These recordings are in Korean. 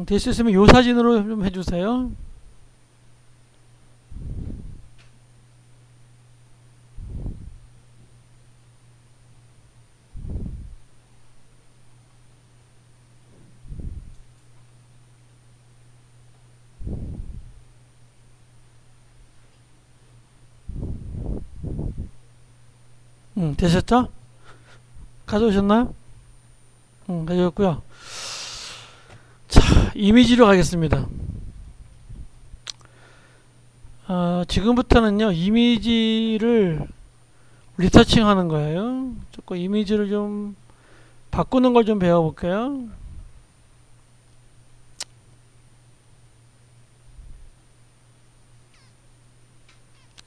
될 수 있으면 요 사진으로 좀 해주세요. 되셨죠? 가져오셨나요? 가져왔고요. 자, 이미지로 가겠습니다. 지금부터는요, 이미지를 리터칭 하는 거예요. 조금 이미지를 좀 바꾸는 걸 좀 배워볼게요.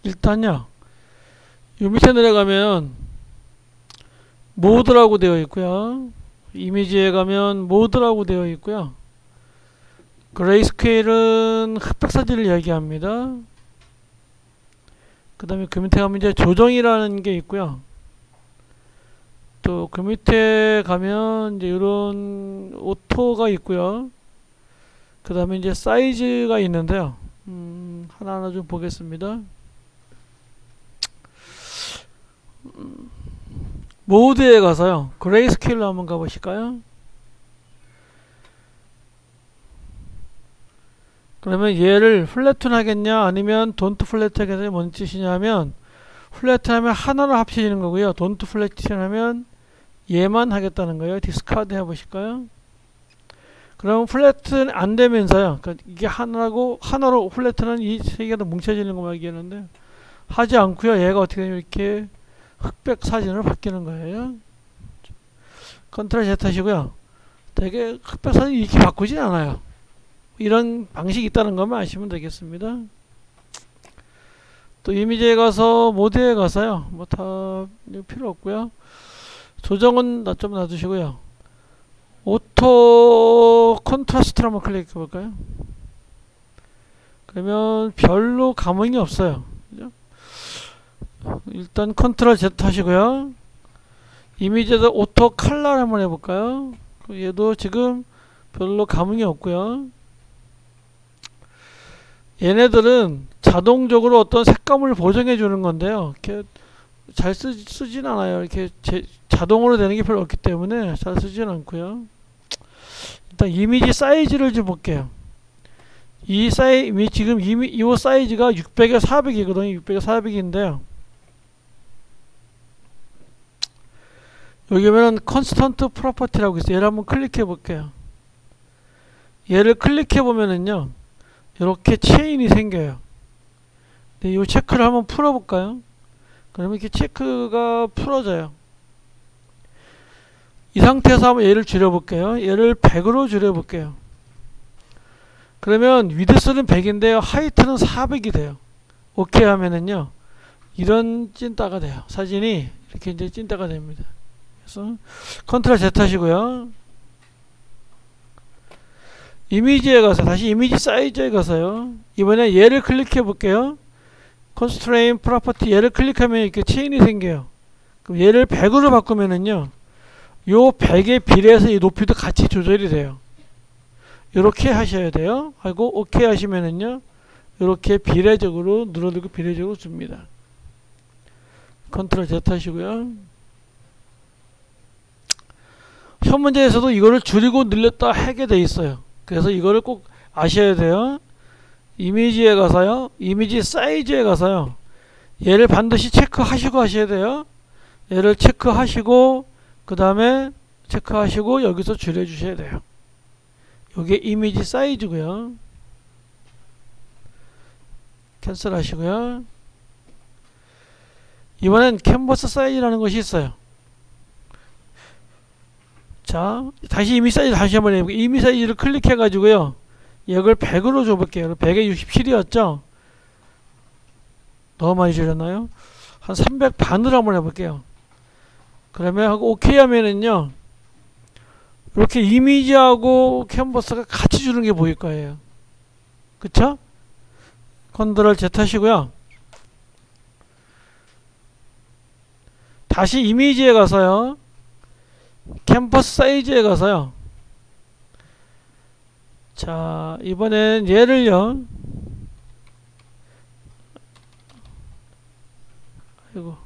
일단요, 요 밑에 내려가면 모드라고 되어 있고요. 이미지에 가면 모드라고 되어 있고요. 그레이스케일은 흑백 사진을 이야기합니다. 그 다음에 그 밑에 가면 이제 조정이라는 게 있고요. 또 그 밑에 가면 이제 이런 오토가 있고요. 그 다음에 이제 사이즈가 있는데요. 하나하나 좀 보겠습니다. 모드에 가서요, 그레이스케일로 한번 가보실까요? 그러면 얘를 플래툰 하겠냐 아니면 돈트 플래툰 하겠냐, 뭔 뜻이냐면 플래툰 하면 하나로 합쳐지는 거고요, 돈트 플래툰 하면 얘만 하겠다는 거예요. 디스카드 해보실까요? 그럼 플래툰 안 되면서요, 그러니까 이게 하나로 플래툰은 이 세 개가 뭉쳐지는 것만 얘기하는데 하지 않고요, 얘가 어떻게 되면 이렇게 흑백 사진으로 바뀌는 거예요. 컨트롤 Z 하시고요. 되게 흑백 사진 이렇게 바꾸진 않아요. 이런 방식이 있다는 것만 아시면 되겠습니다. 또 이미지에 가서 모드에 가서요, 뭐 다 필요 없고요. 조정은 좀 놔두시고요. 오토 컨트라스트를 한번 클릭해 볼까요? 그러면 별로 감흥이 없어요. 그죠? 일단 컨트롤 Z 하시고요. 이미지에서 오토 칼라 한번 해볼까요? 얘도 지금 별로 감흥이 없고요. 얘네들은 자동적으로 어떤 색감을 보정해 주는 건데요, 이렇게 잘 쓰진 않아요. 이렇게 자동으로 되는 게 별로 없기 때문에 잘 쓰진 않고요. 일단 이미지 사이즈를 좀 볼게요. 지금 이 사이즈가 600에 400이거든요. 600에 400인데요. 여기 보면 컨스턴트 프로퍼티라고 있어요. 얘를 한번 클릭해 볼게요. 얘를 클릭해 보면은요, 이렇게 체인이 생겨요. 네, 이 체크를 한번 풀어 볼까요? 그러면 이렇게 체크가 풀어져요. 이 상태에서 한번 얘를 줄여볼게요. 얘를 100으로 줄여볼게요. 그러면 위드스는 100인데요, 하이트는 400이 돼요. 오케이 하면은요, 이런 찐따가 돼요. 사진이 이렇게 이제 찐따가 됩니다. 그래서 컨트롤 Z 하시고요. 이미지에 가서 다시 이미지 사이즈에 가서요, 이번에 얘를 클릭해 볼게요. 컨스트레인 프로퍼티 얘를 클릭하면 이렇게 체인이 생겨요. 그럼 얘를 100으로 바꾸면은요, 요 100에 비례해서 이 높이도 같이 조절이 돼요. 이렇게 하셔야 돼요. 하고 오케이 하시면은요, 이렇게 비례적으로 눌러두고 비례적으로 줍니다. 컨트롤 Z 하시고요. 현 문제에서도 이거를 줄이고 늘렸다 하게 돼 있어요. 그래서 이거를 꼭 아셔야 돼요. 이미지에 가서요, 이미지 사이즈에 가서요, 얘를 반드시 체크하시고 하셔야 돼요. 얘를 체크하시고 그 다음에 체크하시고 여기서 줄여 주셔야 돼요. 이게 이미지 사이즈고요. 캔슬 하시고요. 이번엔 캔버스 사이즈라는 것이 있어요. 자, 다시 이미지 사이즈 다시 한번 해볼게요. 이미지 사이즈를 클릭해 가지고요, 이걸 100으로 줘볼게요. 100에 67이었죠? 너무 많이 줄였나요? 한 300 반으로 한번 해볼게요. 그러면 하고 오케이 하면은요, 이렇게 이미지하고 캔버스가 같이 주는 게 보일 거예요. 그쵸? 컨트롤 Z 하시고요. 다시 이미지에 가서요, 캔버스 사이즈에 가서요, 자, 이번엔 얘를요. 아이고.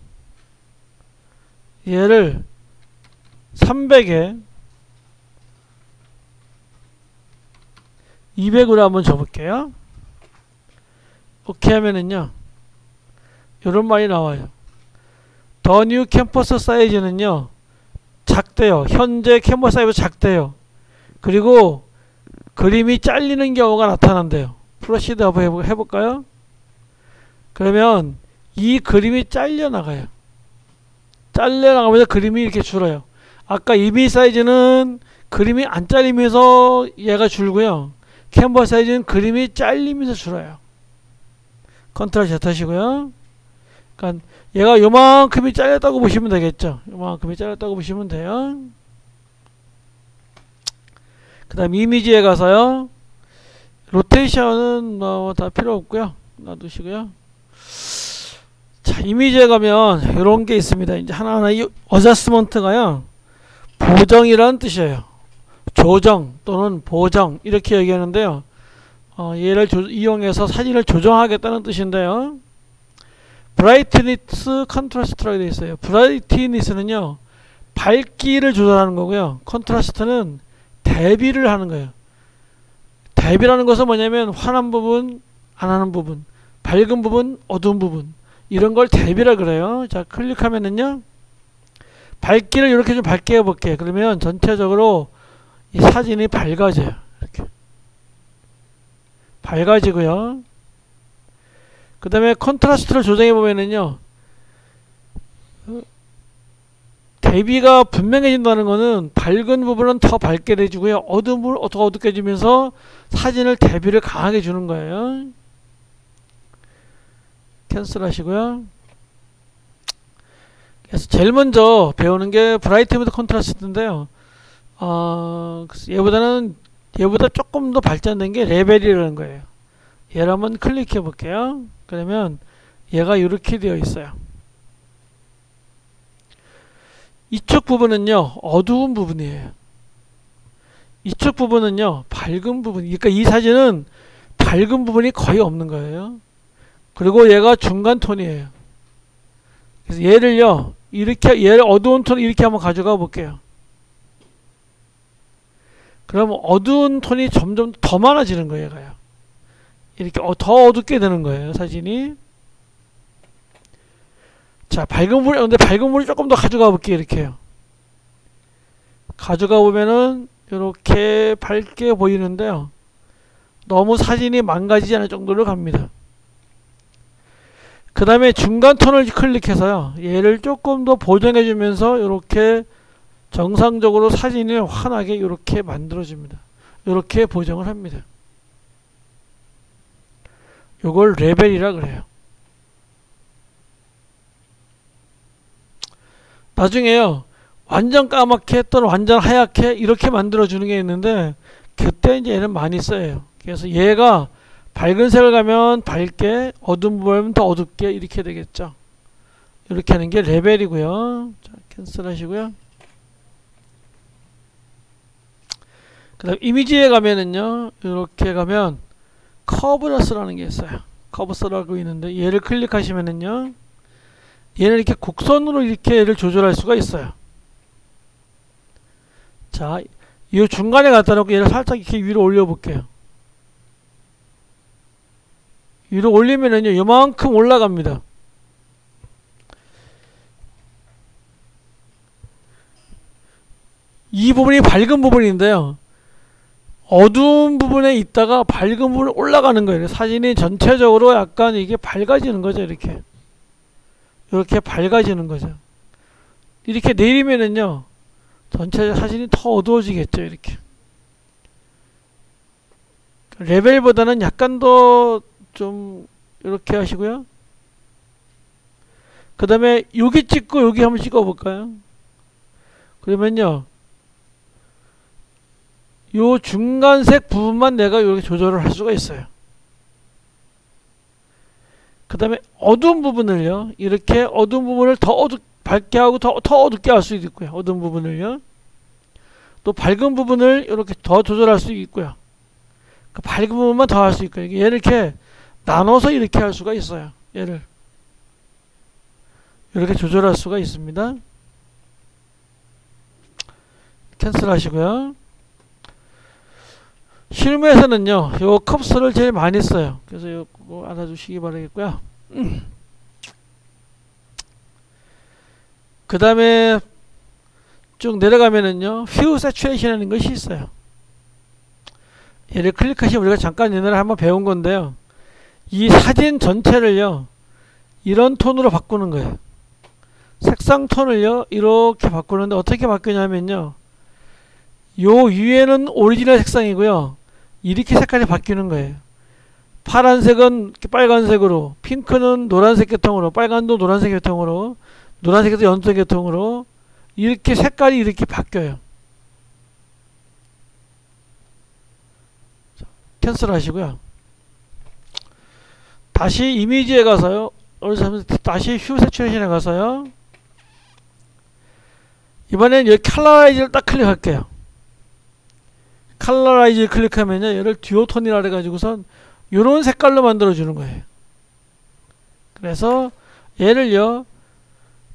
얘를 300에 200으로 한번 줘볼게요. 오케이 하면은요, 이런 말이 나와요. 더 뉴 캠퍼스 사이즈는요, 작대요. 현재 캠퍼스 사이즈 작대요. 그리고 그림이 잘리는 경우가 나타난대요. 프로시드 한번 해볼까요? 그러면 이 그림이 잘려나가요. 잘려나가면서 그림이 이렇게 줄어요. 아까 이미 사이즈는 그림이 안 잘리면서 얘가 줄고요. 캔버스 사이즈는 그림이 잘리면서 줄어요. 컨트롤 Z 하시고요. 그러니까 얘가 요만큼이 잘렸다고 보시면 되겠죠. 요만큼이 잘렸다고 보시면 돼요. 그 다음 이미지에 가서요. 로테이션은 뭐 다 필요 없고요. 놔두시고요. 자, 이미지에 가면 이런 게 있습니다. 이제 하나하나 이 어저스먼트가요, 보정이라는 뜻이에요. 조정 또는 보정 이렇게 얘기하는데요. 얘를 이용해서 사진을 조정하겠다는 뜻인데요. 브라이트니스 컨트라스트라고 되어 있어요. 브라이트니스는요, 밝기를 조절하는 거고요. 컨트라스트는 대비를 하는 거예요. 대비라는 것은 뭐냐면 환한 부분, 안 하는 부분, 밝은 부분, 어두운 부분, 이런 걸 대비라 그래요. 자, 클릭하면은요, 밝기를 이렇게 좀 밝게 해볼게요. 그러면 전체적으로 이 사진이 밝아져요. 이렇게 밝아지고요. 그 다음에 컨트라스트를 조정해 보면은요, 대비가 분명해진다는 거는 밝은 부분은 더 밝게 해주고요, 어두운 부분은 더 어둡게 해주면서 사진을 대비를 강하게 주는 거예요. 캔슬 하시고요. 그래서 제일 먼저 배우는 게 브라이트 뮤드 컨트라스트인데요. 얘보다 조금 더 발전된 게 레벨이라는 거예요. 얘를 한번 클릭해 볼게요. 그러면 얘가 이렇게 되어 있어요. 이쪽 부분은요, 어두운 부분이에요. 이쪽 부분은요, 밝은 부분. 그러니까 이 사진은 밝은 부분이 거의 없는 거예요. 그리고 얘가 중간 톤이에요. 그래서 얘를요, 얘를 어두운 톤 이렇게 한번 가져가 볼게요. 그럼 어두운 톤이 점점 더 많아지는 거예요, 얘가요. 이렇게 더 어둡게 되는 거예요, 사진이. 자, 근데 밝은 부분을 조금 더 가져가 볼게요, 이렇게요. 가져가 보면은 이렇게 밝게 보이는데요, 너무 사진이 망가지지 않을 정도로 갑니다. 그 다음에 중간 톤을 클릭해서요, 얘를 조금 더 보정해 주면서 이렇게 정상적으로 사진을 환하게 이렇게 만들어줍니다. 이렇게 보정을 합니다. 요걸 레벨이라 그래요. 나중에요, 완전 까맣게 또는 완전 하얗게 이렇게 만들어주는 게 있는데, 그때 이제 얘는 많이 써요. 그래서 얘가 밝은 색을 가면 밝게, 어두운 부분은 더 어둡게 이렇게 되겠죠. 이렇게 하는 게 레벨이고요. 자, 캔슬 하시고요. 그 다음 이미지에 가면은요, 이렇게 가면 커브러스라는 게 있어요. 커브러스라고 있는데, 얘를 클릭하시면은요, 얘는 이렇게 곡선으로 이렇게 얘를 조절할 수가 있어요. 자, 이 중간에 갖다 놓고 얘를 살짝 이렇게 위로 올려 볼게요. 위로 올리면은요, 이만큼 올라갑니다. 이 부분이 밝은 부분인데요, 어두운 부분에 있다가 밝은 부분으로 올라가는 거예요. 사진이 전체적으로 약간 이게 밝아지는 거죠. 이렇게 밝아지는 거죠. 이렇게 내리면은요, 전체 사진이 더 어두워지겠죠. 이렇게 레벨보다는 약간 더 좀 이렇게 하시고요. 그 다음에 여기 찍고 여기 한번 찍어 볼까요? 그러면요, 요 중간색 부분만 내가 이렇게 조절을 할 수가 있어요. 그 다음에 어두운 부분을요, 이렇게 어두운 부분을 더 밝게 하고 더 어둡게 할 수도 있고요. 어두운 부분을요, 또 밝은 부분을 이렇게 더 조절할 수 있고요. 그 밝은 부분만 더 할 수 있고, 얘를 이렇게 나눠서 이렇게 할 수가 있어요. 얘를 이렇게 조절할 수가 있습니다. 캔슬 하시고요. 실무에서는요, 요 컵스를 제일 많이 써요. 그래서 요거 알아주시기 바라겠고요. 그 다음에 쭉 내려가면은요, 휘우 세츄레이션이라는 것이 있어요. 얘를 클릭하시면 우리가 잠깐 옛날에 한번 배운 건데요, 이 사진 전체를요 이런 톤으로 바꾸는 거예요. 색상 톤을요 이렇게 바꾸는데, 어떻게 바뀌냐면요, 요 위에는 오리지널 색상이고요, 이렇게 색깔이 바뀌는 거예요. 파란색은 빨간색으로, 핑크는 노란색 계통으로, 빨간도 노란색 계통으로, 노란색에서 연두색 계통으로, 이렇게 색깔이 이렇게 바뀌어요. 캔슬 하시고요. 다시 이미지에 가서요, 다시 휴 세츄레이션에 가서요, 이번엔 여기 컬러라이즈를 딱 클릭할게요. 컬러라이즈 클릭하면요, 얘를 듀오톤이라 해가지고선 요런 색깔로 만들어 주는 거예요. 그래서 얘를요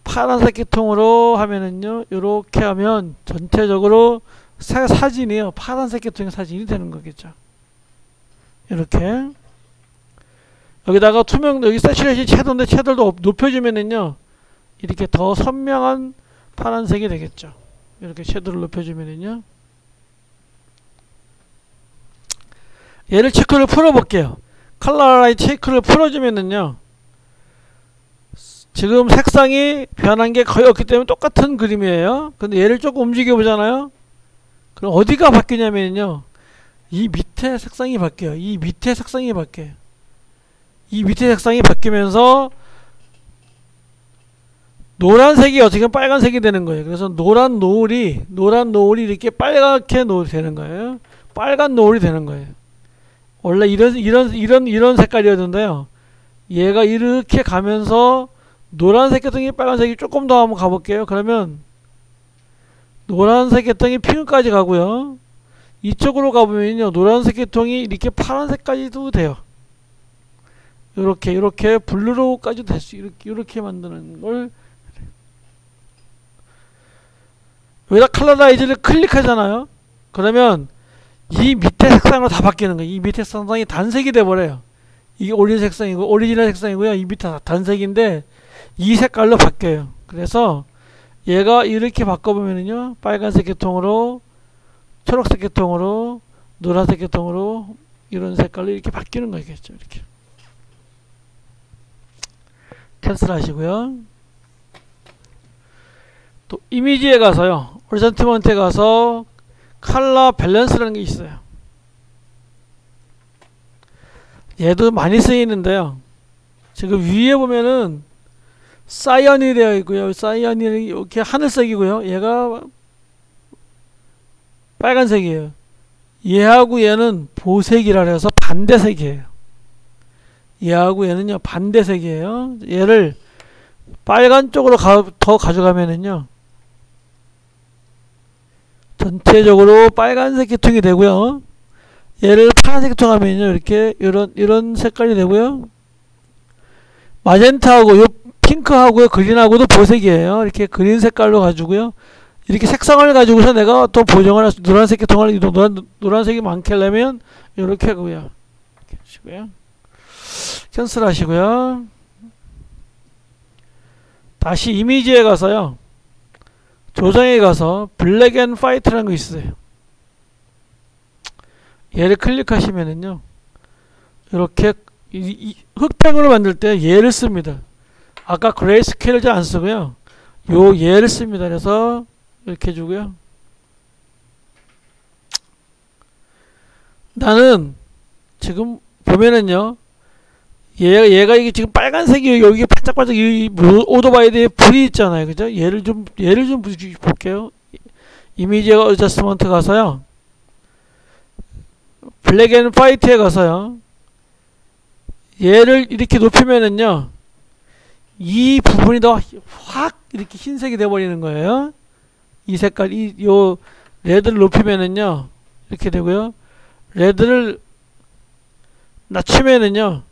파란색 계통으로 하면은요, 요렇게 하면 전체적으로 사진이요 파란색 계통의 사진이 되는 거겠죠. 이렇게 여기다가 투명, 여기 세츄레이션 채도인데 채도도 높여주면은요 이렇게 더 선명한 파란색이 되겠죠. 이렇게 채도를 높여주면은요, 얘를 체크를 풀어볼게요. 컬러라이트 체크를 풀어주면은요, 지금 색상이 변한 게 거의 없기 때문에 똑같은 그림이에요. 근데 얘를 조금 움직여 보잖아요. 그럼 어디가 바뀌냐면요, 이 밑에 색상이 바뀌어요. 이 밑에 색상이 바뀌어요. 이 밑에 색상이 바뀌면서 노란색이 어떻게 빨간색이 되는 거예요. 그래서 노란 노을이 이렇게 빨갛게 되는 거예요. 빨간 노을이 되는 거예요. 원래 이런 색깔이었는데요, 얘가 이렇게 가면서 노란색 계통이 빨간색이 조금 더 한번 가볼게요. 그러면 노란색 계통이 핑크까지 가고요, 이쪽으로 가보면요 노란색 계통이 이렇게 파란색까지도 돼요. 이렇게 블루로까지 될 수, 이렇게 만드는 걸. 여기다 컬러라이즈를 클릭하잖아요. 그러면 이 밑에 색상으로 다 바뀌는 거예요. 이 밑에 색상이 단색이 돼버려요. 이게 오리지널 색상이고요. 이 밑에 단색인데 이 색깔로 바뀌어요. 그래서 얘가 이렇게 바꿔보면은요, 빨간색 계통으로, 초록색 계통으로, 노란색 계통으로, 이런 색깔로 이렇게 바뀌는 거겠죠. 이렇게. 캔슬 하시고요. 또 이미지에 가서요, 어드저스트먼트에 가서 컬러 밸런스라는 게 있어요. 얘도 많이 쓰이는데요, 지금 위에 보면은 사이언이 되어 있고요, 사이언이 이렇게 하늘색이고요, 얘가 빨간색이에요. 얘하고 얘는 보색이라 해서 반대색이에요. 얘하고 얘는요 반대색이에요. 얘를 빨간 쪽으로 더 가져가면은요, 전체적으로 빨간색 계통이 되고요, 얘를 파란색 계통 하면요 이렇게 이런 색깔이 되고요, 마젠타하고 요 핑크하고요 그린하고도 보색이에요. 이렇게 그린 색깔로 가지고요, 이렇게 색상을 가지고서 내가 또 보정을 할 수, 노란색 계통을 노란색이 많게 하려면 이렇게 하고요. 이렇게 하시고요. 캔슬 하시고요. 다시 이미지에 가서요, 조정에 가서 블랙 앤 화이트라는 거 있어요. 얘를 클릭하시면은요, 이렇게 흑백으로 만들 때 얘를 씁니다. 아까 그레이스케일을 잘 안 쓰고요, 요 얘를 씁니다. 그래서 이렇게 해주고요. 나는 지금 보면은요, 얘가 이게 지금 빨간색이 여기 반짝반짝 이 오토바이드에 불이 있잖아요. 그죠? 얘를 좀 볼게요. 이미지 어저스먼트 가서요, 블랙 앤 화이트에 가서요, 얘를 이렇게 높이면은요, 이 부분이 더 확 이렇게 흰색이 돼버리는 거예요. 이 색깔, 요 레드를 높이면은요 이렇게 되고요, 레드를 낮추면은요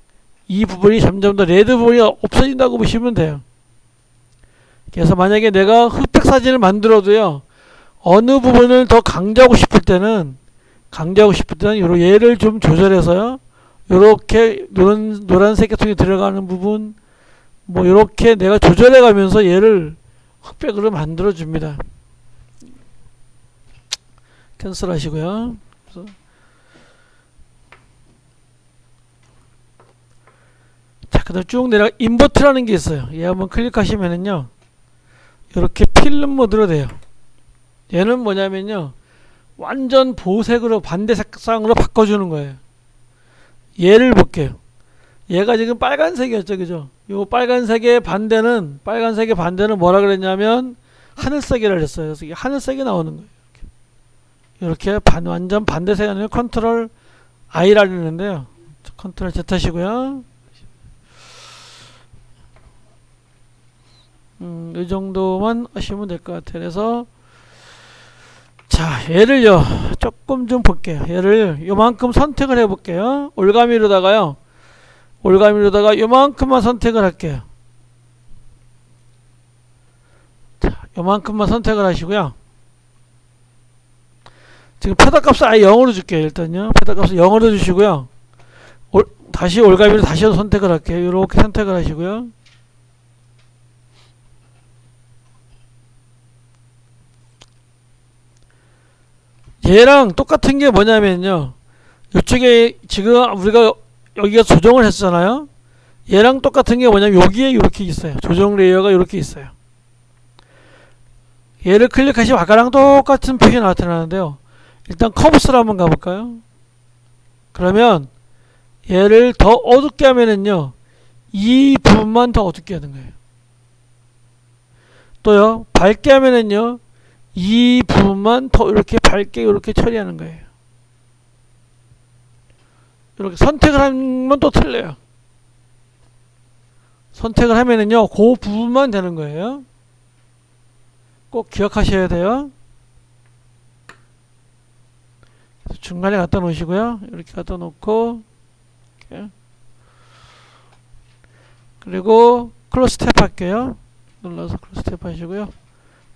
이 부분이 점점 더 레드 부분이 없어진다고 보시면 돼요. 그래서 만약에 내가 흑백 사진을 만들어도요 어느 부분을 더 강조하고 싶을 때는 요런 얘를 좀 조절해서요 요렇게 노란색 계통이 들어가는 부분 뭐 요렇게 내가 조절해 가면서 얘를 흑백으로 만들어 줍니다. 캔슬 하시고요. 자, 그 다음 쭉 내려가 인버트라는 게 있어요. 얘 한번 클릭하시면은요 이렇게 필름 모드로 돼요. 얘는 뭐냐면요 완전 보색으로 반대 색상으로 바꿔주는 거예요. 얘를 볼게요. 얘가 지금 빨간색이었죠, 그죠? 요 빨간색의 반대는 뭐라 그랬냐면 하늘색이라 했어요. 그래서 이게 하늘색이 나오는 거예요. 이렇게 완전 반대색이 아니라 컨트롤 I라 했는데요. 컨트롤 Z 하시고요. 이 정도만 하시면 될 것 같아요. 그래서 자, 얘를요 조금 좀 볼게요. 얘를 요만큼 선택을 해 볼게요. 올가미로다가 요만큼만 선택을 할게요. 자, 요만큼만 선택을 하시고요. 지금 패다값을 아예 0으로 줄게요. 일단요 패다값을 0으로 주시고요. 다시 올가미로 다시 선택을 할게요. 이렇게 선택을 하시고요. 얘랑 똑같은 게 뭐냐면요 이쪽에 지금 우리가 여기가 조정을 했잖아요. 얘랑 똑같은 게 뭐냐면 여기에 이렇게 있어요. 조정 레이어가 이렇게 있어요. 얘를 클릭하시면 아까랑 똑같은 표시 나타나는데요. 일단 커브스로 한번 가볼까요? 그러면 얘를 더 어둡게 하면은요 이 부분만 더 어둡게 하는 거예요. 또요 밝게 하면은요 이 부분만 더 이렇게 밝게 이렇게 처리하는 거예요. 이렇게 선택을 하면 또 틀려요. 선택을 하면은요 그 부분만 되는 거예요. 꼭 기억하셔야 돼요. 중간에 갖다 놓으시고요. 이렇게 갖다 놓고 이렇게. 그리고 클로즈 탭 할게요. 눌러서 클로즈 탭 하시고요.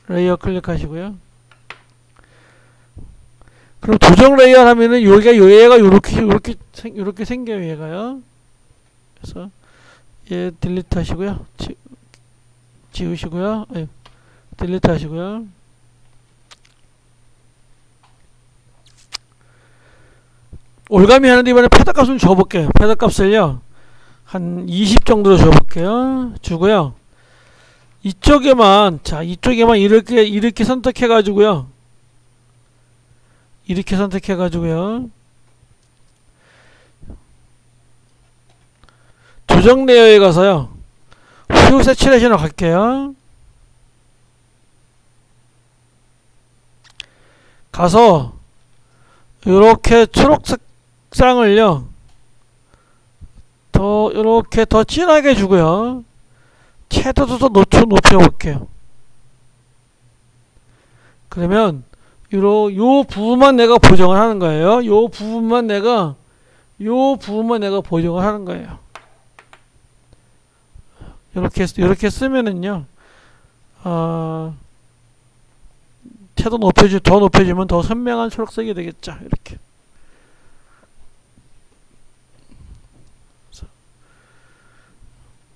레이어 클릭하시고요. 그럼 조정 레이어 하면은 얘가 요렇게 생겨요. 얘가요. 그래서 얘 딜리트 하시고요. 지우시고요. 딜리트 하시고요. 올가미 하는데 이번에 패드 값을 줘볼게요. 패드 값을요 한 20 정도로 줘볼게요. 주고요. 이쪽에만 이렇게 선택해 가지고요. 조정 레이어에 가서요. 휘우 세츄레이션으로 갈게요. 가서 요렇게 초록색상을요 요렇게 더 진하게 주고요. 채도도 높여볼게요. 그러면 요 부분만 내가 보정을 하는 거예요. 요 부분만 내가 보정을 하는 거예요. 이렇게 쓰면은요 채도 더 높여주면 더 선명한 초록색이 되겠죠. 이렇게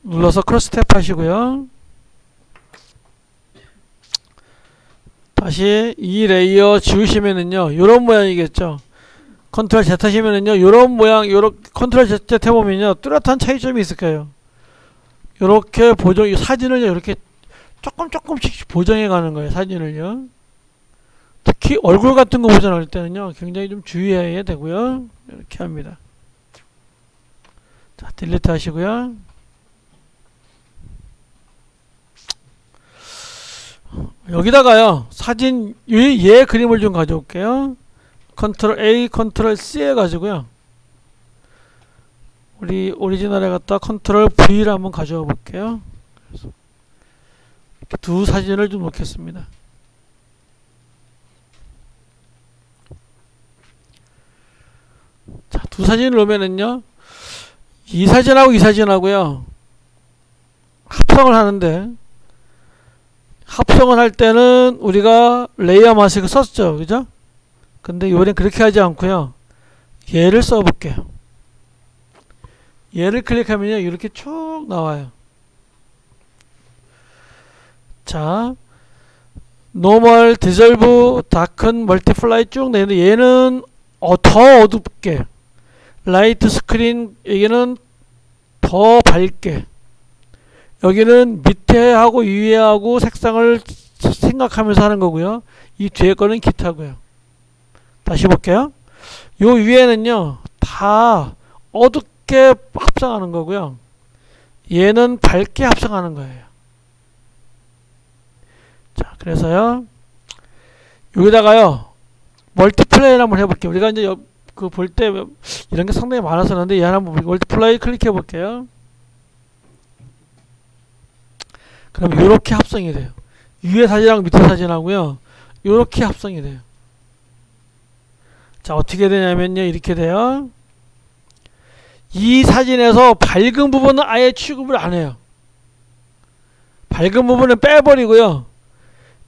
눌러서 크로스 탭 하시고요. 다시 이 레이어 지우시면은요 요런 모양이겠죠. 컨트롤 Z 하시면은요 요런 모양, 요렇게 컨트롤 Z 해보면요 뚜렷한 차이점이 있을 거예요. 요렇게 사진을 이렇게 조금씩 보정해 가는 거예요. 사진을요. 특히 얼굴 같은 거 보정할 때는요 굉장히 좀 주의해야 되고요. 이렇게 합니다. 자, 딜리트 하시고요. 여기다가요 사진 얘 그림을 좀 가져올게요. 컨트롤 A, 컨트롤 C 해가지고요. 우리 오리지널에 갖다 컨트롤 V를 한번 가져와 볼게요. 그래서 이렇게 두 사진을 좀 놓겠습니다. 자, 두 사진을 놓으면은요 이 사진하고 이 사진하고요 합성을 하는데, 합성을 할 때는 우리가 레이어 마스크 썼죠, 그죠? 근데 이번엔 그렇게 하지 않고요 얘를 써볼게요. 얘를 클릭하면요 이렇게 쭉 나와요. 자, 노멀, 디졸브, 다큰, 멀티플라이 쭉 내는데 얘는 더 어둡게, 라이트 스크린 여기는 더 밝게, 여기는 밑에 하고 위에 하고 색상을 생각하면서 하는 거고요. 이 뒤에 거는 기타고요. 다시 볼게요. 요 위에는요 다 어둡게 합성하는 거고요. 얘는 밝게 합성하는 거예요. 자, 그래서요 여기다가요 멀티플레이를 한번 해볼게요. 우리가 이제 그 볼 때 이런 게 상당히 많아서 그런데 얘 한번 멀티플레이 클릭해 볼게요. 그럼 이렇게 합성이 돼요. 위에 사진하고 밑에 사진하고요 이렇게 합성이 돼요. 자, 어떻게 되냐면요 이렇게 돼요. 이 사진에서 밝은 부분은 아예 취급을 안 해요. 밝은 부분은 빼버리고요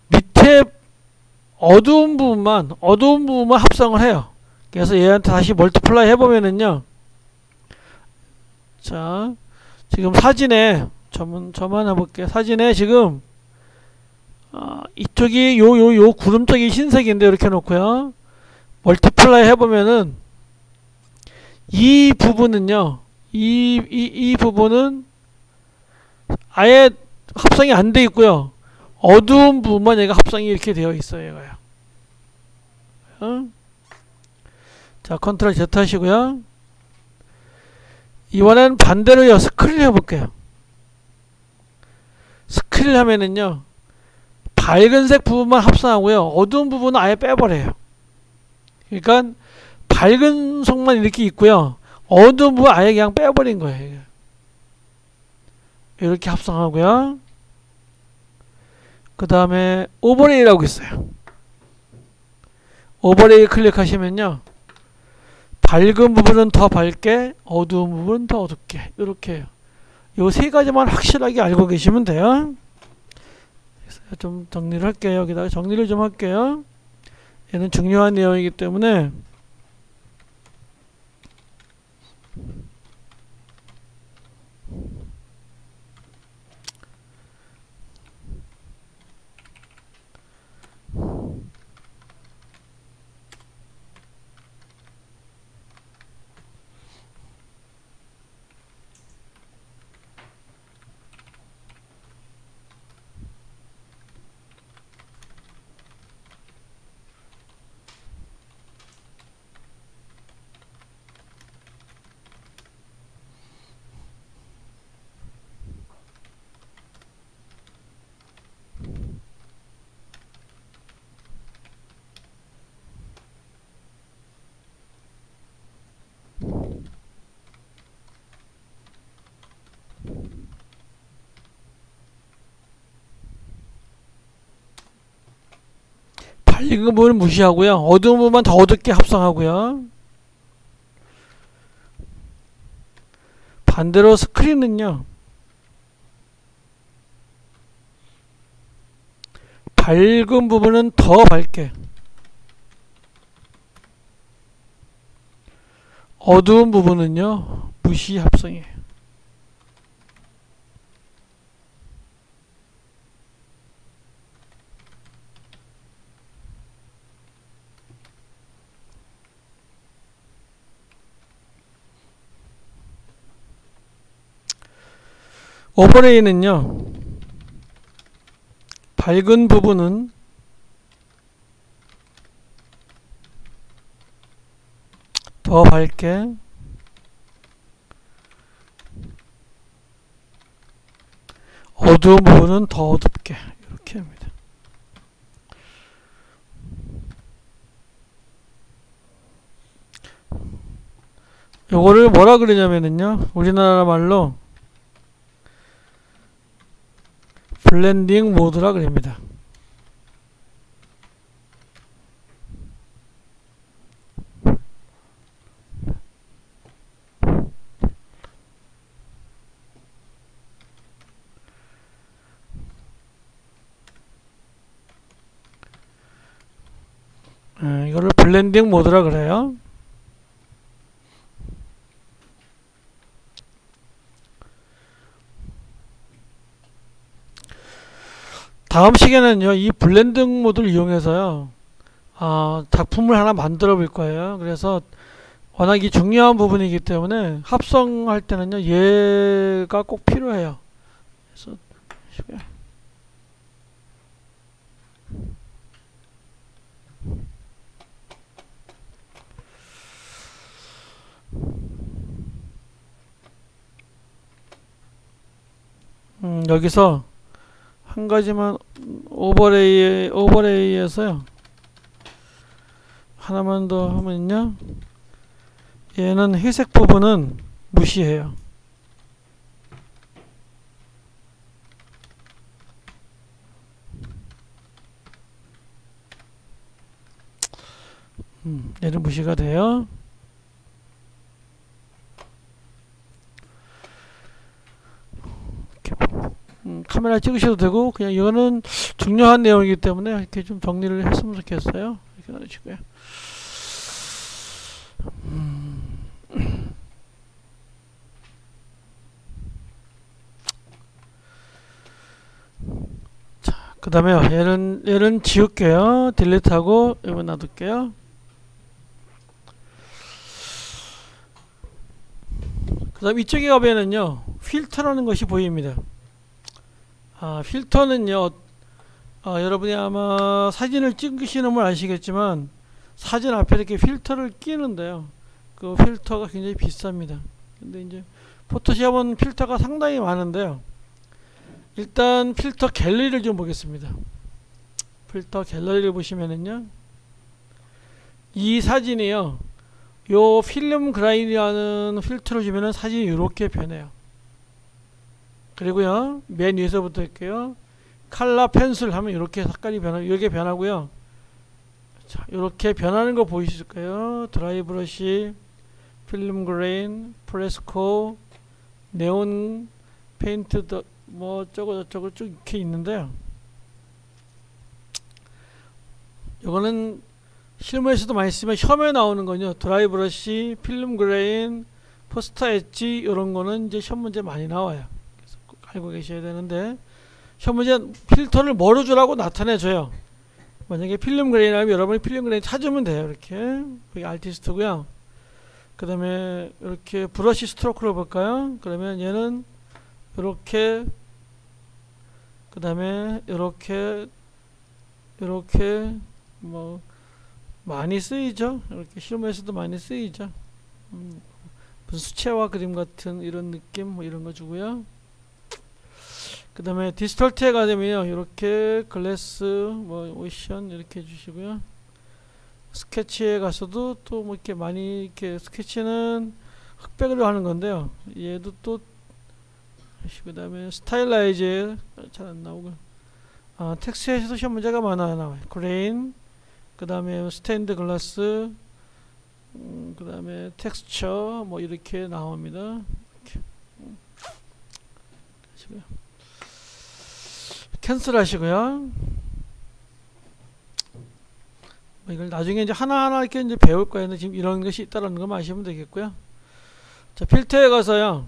밑에 어두운 부분만 합성을 해요. 그래서 얘한테 다시 멀티플라이 해보면은요, 자 지금 사진에 저만 해볼게요. 사진에 지금 이쪽이 요 구름 쪽이 흰색인데 이렇게 놓고요 멀티플라이 해보면은 이 부분은요 이 부분은 아예 합성이 안 돼 있고요 어두운 부분만 얘가 합성이 이렇게 되어 있어요. 얘가요. 자, 컨트롤 Z 하시고요 이번엔 반대로요 스크린 해볼게요. 스크린 하면은요 밝은색 부분만 합성하고요 어두운 부분은 아예 빼버려요. 그러니까 밝은 속만 이렇게 있고요 어두운 부분 아예 그냥 빼버린 거예요. 이렇게 합성하고요 그 다음에 오버레이라고 있어요. 오버레이 클릭하시면요 밝은 부분은 더 밝게, 어두운 부분은 더 어둡게, 이렇게 해요. 요 세 가지만 확실하게 알고 계시면 돼요. 좀 정리를 할게요. 여기다가 정리를 좀 할게요. 얘는 중요한 내용이기 때문에 밝은 부분은 무시하고요 어두운 부분만 더 어둡게 합성하고요 반대로 스크린은요 밝은 부분은 더 밝게 어두운 부분은요 무시 합성이에요. 오버레이는요 밝은 부분은 더 밝게 어두운 부분은 더 어둡게 이렇게 합니다. 요거를 뭐라 그러냐면은요 우리나라 말로 블렌딩 모드라 그럽니다. 이거를 블렌딩 모드라 그래요. 다음 시간에는요, 이 블렌딩 모드를 이용해서요, 작품을 하나 만들어 볼 거예요. 그래서 워낙 이 중요한 부분이기 때문에 합성할 때는요, 얘가 꼭 필요해요. 그래서 여기서 한 가지만 오버레이에서요, 하나만 더 하면요, 얘는 회색 부분은 무시해요. 얘는 무시가 돼요. 카메라 찍으셔도 되고, 그냥 이거는 중요한 내용이기 때문에 이렇게 좀 정리를 했으면 좋겠어요. 이렇게 놔주시고요. 자, 그 다음에 얘는 지울게요. 딜리트하고 이거 놔둘게요. 그 다음 이쪽에 가면은요, 필터라는 것이 보입니다. 필터는요, 여러분이 아마 사진을 찍으시는 분 아시겠지만, 사진 앞에 이렇게 필터를 끼는데요, 그 필터가 굉장히 비쌉니다. 근데 이제 포토샵은 필터가 상당히 많은데요, 일단 필터 갤러리를 좀 보겠습니다. 필터 갤러리를 보시면은요, 이 사진이요, 요 필름 그라인이라는 필터를 주면은 사진이 이렇게 변해요. 그리고요, 맨 위에서부터 할게요. 칼라 펜슬 하면 이렇게 색깔이 이렇게 변하고요. 자, 이렇게 변하는 거 보이실까요? 드라이 브러쉬, 필름 그레인, 프레스코, 네온 페인트, 뭐 저거 쭉 이렇게 있는데요. 이거는 실무에서도 많이 쓰면 시험에 나오는 거요. 드라이 브러쉬, 필름 그레인, 포스터 엣지 이런 거는 이제 시험 문제 많이 나와요. 그래서 꼭 알고 계셔야 되는데, 시험 문제 필터를 뭐로 주라고 나타내줘요. 만약에 필름 그레인 하면 여러분이 필름 그레인 찾으면 돼요. 이렇게 여기 아티스트고요. 그 다음에 이렇게 브러쉬 스트로크를 볼까요? 그러면 얘는 이렇게, 그 다음에 이렇게 뭐 많이 쓰이죠. 이렇게 실무에서도 많이 쓰이죠. 무슨 수채화 그림 같은 이런 느낌 뭐 이런 거 주고요. 그 다음에 디스톨트에 가면요, 이렇게 글래스 뭐 오션 이렇게 해주시고요. 스케치에 가서도 또 뭐 이렇게 많이, 이렇게 스케치는 흑백으로 하는 건데요, 얘도 또, 그 다음에 스타일라이즈 잘 안 나오고, 텍스트에서도 시험 문제가 많아 나와요. 그레인, 그 다음에 스테인드 글라스, 그 다음에 텍스처 뭐 이렇게 나옵니다. 이렇게. 하시고요. 캔슬 하시고요. 뭐 이걸 나중에 이제 하나하나 이렇게 이제 배울 거예요. 지금 이런 것이 있다라는 거 아시면 되겠고요. 자, 필터에 가서요,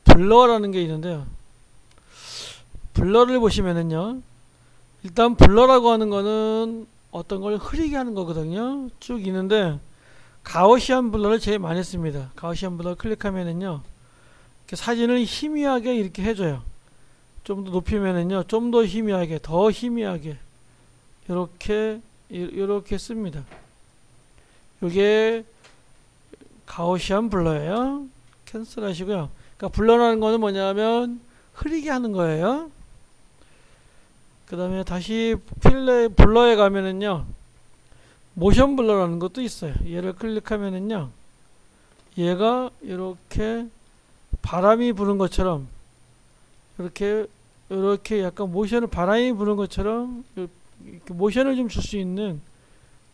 블러라는 게 있는데요, 블러를 보시면은요, 일단 블러라고 하는 거는 어떤 걸 흐리게 하는 거거든요. 쭉 있는데, 가우시안 블러를 제일 많이 씁니다. 가우시안 블러 클릭하면은요, 이렇게 사진을 희미하게 이렇게 해줘요. 좀 더 높이면은요, 좀 더 희미하게, 더 희미하게 이렇게 씁니다. 이게 가우시안 블러예요. 캔슬 하시고요. 그러니까 블러라는 거는 뭐냐면 흐리게 하는 거예요. 그 다음에 다시 블러에 가면은요, 모션 블러라는 것도 있어요. 얘를 클릭하면은요, 얘가 이렇게 바람이 부는 것처럼, 이렇게 약간 모션을, 바람이 부는 것처럼 이렇게 모션을 좀 줄 수 있는,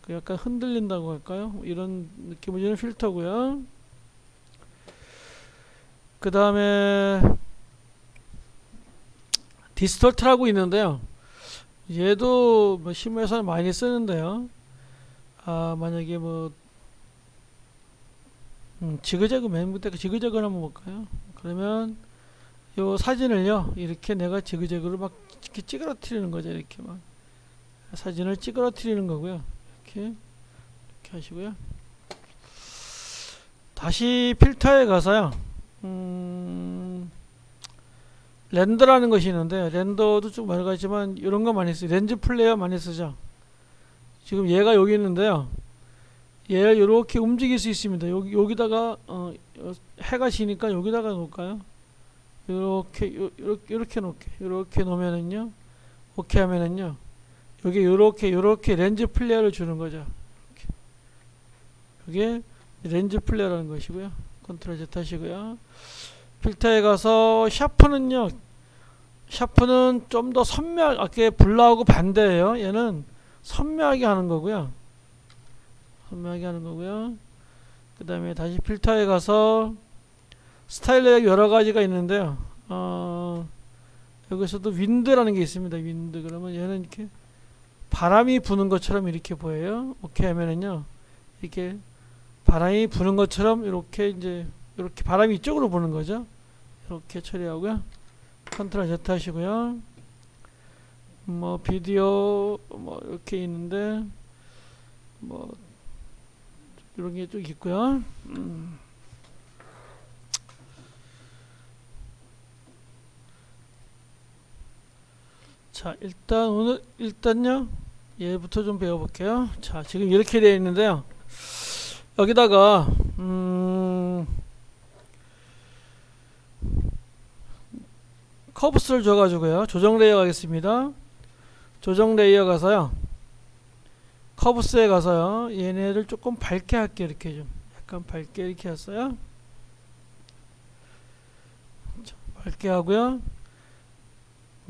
그 약간 흔들린다고 할까요? 이런 느낌을 주는 필터고요. 그 다음에 디스톨트라고 있는데요, 얘도 뭐 실무에서는 많이 쓰는데요. 만약에 뭐 지그재그 맨 밑에 지그재그를 한번 볼까요? 그러면 요 사진을요 이렇게 내가 지그재그로 막 이렇게 찌그러뜨리는 거죠. 이렇게 막 사진을 찌그러뜨리는 거고요. 이렇게 하시고요. 다시 필터에 가서요. 렌더라는 것이 있는데, 렌더도 좀 많이 가지만 이런 거 많이 써요. 렌즈 플레이어 많이 쓰죠. 지금 얘가 여기 있는데요. 얘를 이렇게 움직일 수 있습니다. 여기다가 해가 지니까 여기다가 놓을까요? 이렇게 놓게. 이렇게 놓으면은요. 오케이 하면은요. 여기 요렇게 렌즈 플레이어를 주는 거죠. 이게 렌즈 플레이어라는 것이고요. 컨트롤 Z 하시고요. 필터에 가서 샤프는요. 샤프는 좀 더 선명하게 블러하고 반대예요. 얘는 선명하게 하는 거고요. 선명하게 하는 거고요. 그 다음에 다시 필터에 가서 스타일러가 여러 가지가 있는데요. 여기서도 윈드라는 게 있습니다. 윈드. 그러면 얘는 이렇게 바람이 부는 것처럼 이렇게 보여요. 오케이 하면은요. 이렇게 바람이 부는 것처럼 이렇게 이렇게 바람이 이쪽으로 부는 거죠. 이렇게 처리하고요. 컨트롤 Z 하시고요. 뭐 비디오 뭐 이렇게 있는데 뭐 이런 게 좀 있고요. 자, 일단요. 얘부터 좀 배워볼게요. 자, 지금 이렇게 되어 있는데요. 여기다가 커브스를 줘가지고요. 조정 레이어 가겠습니다. 조정 레이어 가서요. 커브스에 가서요. 얘네를 조금 밝게 할게요. 이렇게 좀 약간 밝게 이렇게 했어요. 자, 밝게 하고요.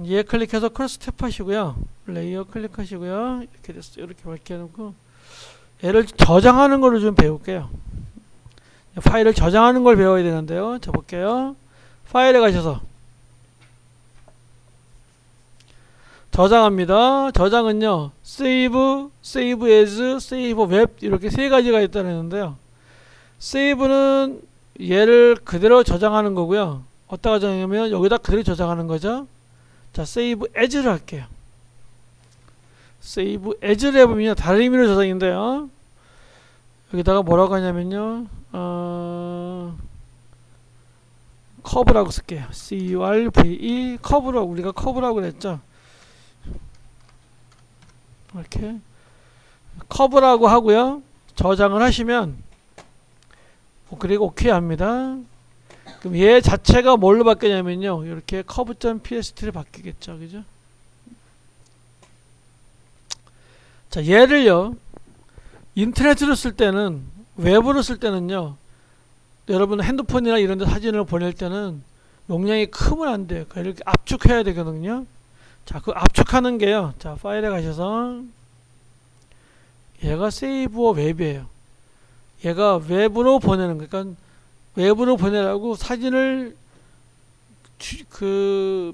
얘 클릭해서 크로스 탭 하시고요. 레이어 클릭하시고요. 이렇게 됐어요. 이렇게 밝게 해놓고 얘를 저장하는 거를 좀 배울게요. 파일을 저장하는 걸 배워야 되는데요. 자, 볼게요. 파일에 가셔서 저장합니다. 저장은요. save, save as, save web 이렇게 세 가지가 있다는데요. save는 얘를 그대로 저장하는 거고요. 어디다가 저장하면 여기다 그대로 저장하는 거죠. 자, save as를 할게요. save as를 해보면 다른 의미로 저장인데요. 여기다가 뭐라고 하냐면요. 커브라고 쓸게요. curve 커브라고 우리가 커브라고 그랬죠. 이렇게 커브라고 하고요. 저장을 하시면 그리고 오케이 합니다. 그럼 얘 자체가 뭘로 바뀌냐면요. 이렇게 curve.pst로 바뀌겠죠. 그죠? 자, 얘를요. 인터넷으로 쓸 때는 웹으로 쓸 때는요. 여러분 핸드폰이나 이런 데 사진을 보낼 때는 용량이 크면 안 돼요. 이렇게 압축해야 되거든요. 자, 그 압축하는 게요. 자, 파일에 가셔서 얘가 save web이에요. 얘가 웹으로 보내는 거. 그러니까 웹으로 보내라고 사진을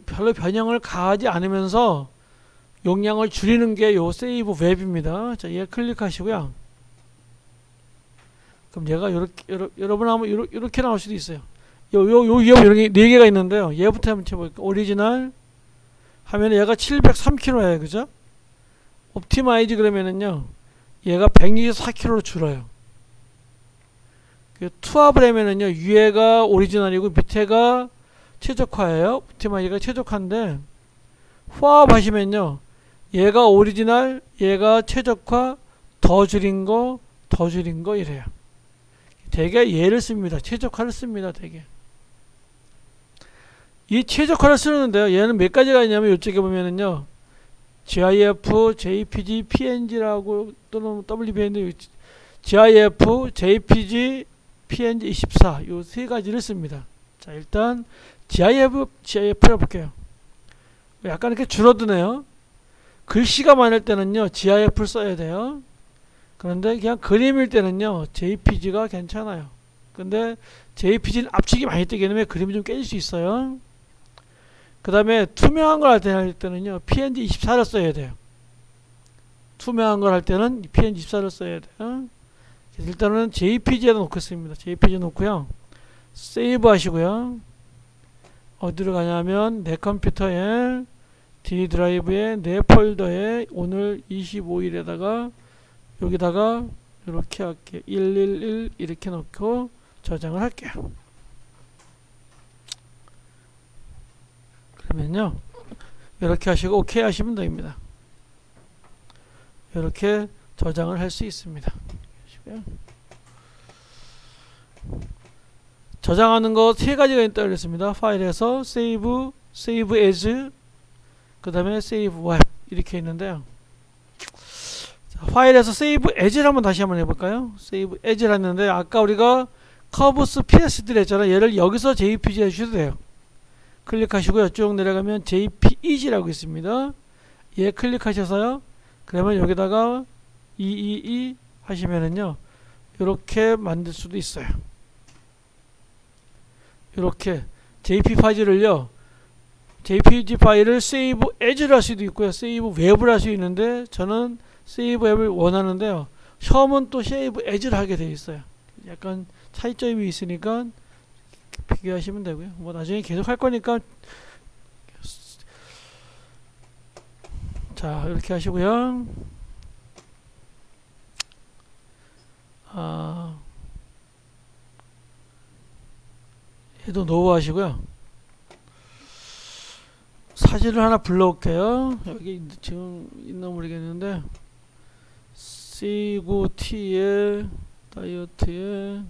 별로 변형을 가하지 않으면서 용량을 줄이는 게 요 save web입니다. 자, 얘 클릭하시고요. 그럼 얘가 여러분 하면 이렇게 나올 수도 있어요. 요 이런 네 개가 있는데요. 얘부터 한번 쳐볼게요. 오리지널 하면 얘가 703kg예요. 그죠? 옵티마이즈 그러면은요. 얘가 124kg로 줄어요. 투합을 하면은요. 위에가 오리지널이고 밑에가 최적화예요. 옵티마이즈가 최적화인데 포합 하시면요. 얘가 오리지널, 얘가 최적화, 더 줄인 거 이래요. 되게 얘를 씁니다. 최적화를 씁니다. 되게. 이 최적화를 쓰는데요. 얘는 몇 가지가 있냐면 이쪽에 보면은요. GIF, JPG, PNG라고 또는 WBN, GIF, JPG, PNG 24 요 세 가지를 씁니다. 자, 일단 GIF를 볼게요. 약간 이렇게 줄어드네요. 글씨가 많을 때는요. GIF를 써야 돼요. 그런데 그냥 그림일 때는요. JPG가 괜찮아요. 근데 JPG는 압축이 많이 뜨기 때문에 그림이 좀 깨질 수 있어요. 그 다음에 투명한 걸 할 때는요 png24를 써야 돼요. 투명한 걸 할 때는 png24를 써야 돼요. 일단은 jpg에다 놓겠습니다. jpg 놓고요 세이브 하시고요 어디로 가냐면 내 컴퓨터에 D 드라이브에 내 폴더에 오늘 25일에다가 여기다가 이렇게 할게요. 111 이렇게 넣고 저장을 할게요. 그러면요 이렇게 하시고 OK 하시면 됩니다. 이렇게 저장을 할 수 있습니다. 저장하는 거 세 가지가 있다고 그랬습니다. 파일에서 save, save as, 그 다음에 save web 이렇게 있는데요. 자, 파일에서 save as를 다시 한번 해볼까요? save as를 했는데 아까 우리가 curves psd를 했잖아요. 얘를 여기서 jpg 해주셔도 돼요. 클릭하시고요. 쭉 내려가면 jpeg라고 있습니다. 얘 클릭하셔서요. 그러면 여기다가 222 하시면은요. 이렇게 만들 수도 있어요. 이렇게 jpg 파일을요. jpg 파일을 save as를 할 수도 있고요. save web를 할 수 있는데 저는 save web을 원하는데요. 처음은 또 save as를 하게 되어 있어요. 약간 차이점이 있으니까 비교하시면 되고요. 뭐 나중에 계속 할 거니까 자 이렇게 하시고요. 얘도 노우 하시고요. 사진을 하나 불러올게요. 여기 지금 있나 모르겠는데 C9 T에 다이어트에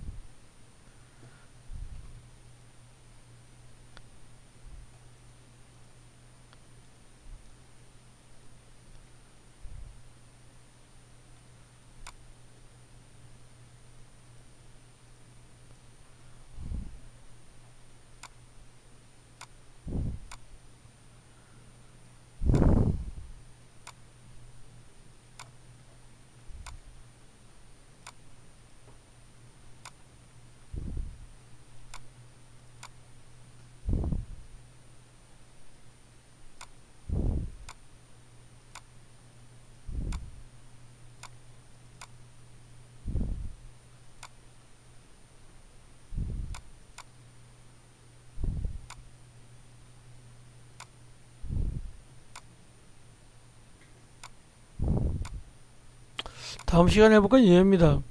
다음 시간에 해볼 건 이해입니다.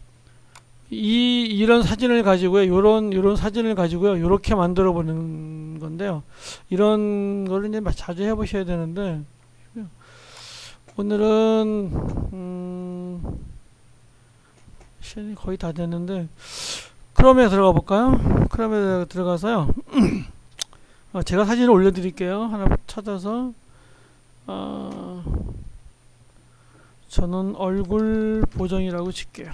이런 사진을 가지고요. 요런 사진을 가지고요. 요렇게 만들어 보는 건데요. 이런 거를 이제 자주 해 보셔야 되는데 오늘은 시간이 거의 다 됐는데 크롬에 들어가 볼까요? 크롬에 들어가서요. 제가 사진을 올려 드릴게요. 하나 찾아서 저는 얼굴 보정이라고 칠게요.